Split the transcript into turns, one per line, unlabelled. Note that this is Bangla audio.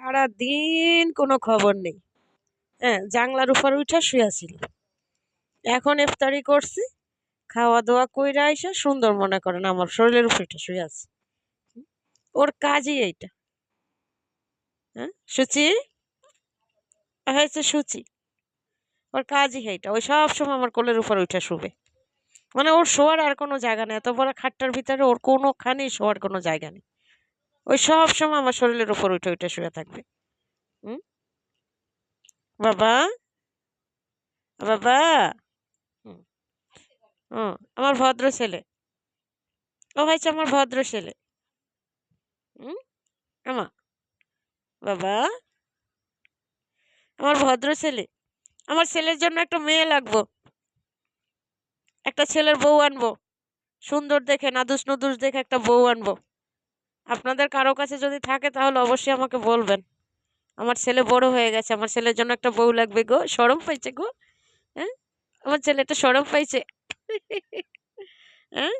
সারাদিন কোনো খবর নেই। হ্যাঁ, জানলার উপরে উইঠা শুয়ে আছিলি। এখন ইফতারি করছি, খাওয়া-দাওয়া কইরা আইসা সুন্দর মনে করেন আমার শরীরের উপরে উইঠা শুয়ে আছে। ওর কাজই এইটা। হ্যাঁ? সূচি? হয়েছে সূচি। ওর কাজই এইটা। ওই সবসময় আমার কোলের উপর উইঠা শুবে। মানে ওর শোয়ার আর কোনো জায়গা নেই। এত বড় খাটটার ভিতরে ওর কোনোখানেই শোয়ার কোনো জায়গা নেই। ওই সবসময় আমার শরীরের উপর উইঠা, উইঠা শুয়ে থাকবে। হুম? বাবা? বাবা? হুম, হুম, আমার ভদ্র ছেলে। ও হয়েছে আমার ভদ্র ছেলে। হুম? আমা? বাবা? আমার ভদ্র ছেলে। আমার ছেলের জন্য একটা মেয়ে লাগবো। একটা ছেলের বউ আনবো। সুন্দর দেখে নাদুস-নুদুস দেখে একটা বউ আনবো। আপনাদের কারো কাছে যদি থাকে তাহলে অবশ্যই আমাকে বলবেন। আমার ছেলে বড় হয়ে গেছে। আমার ছেলের জন্য একটা বউ লাগবে গো। শরম পাইছে গো। হ্যাঁ? আমার ছেলেটা শরম পাইছে। হ্যাঁ?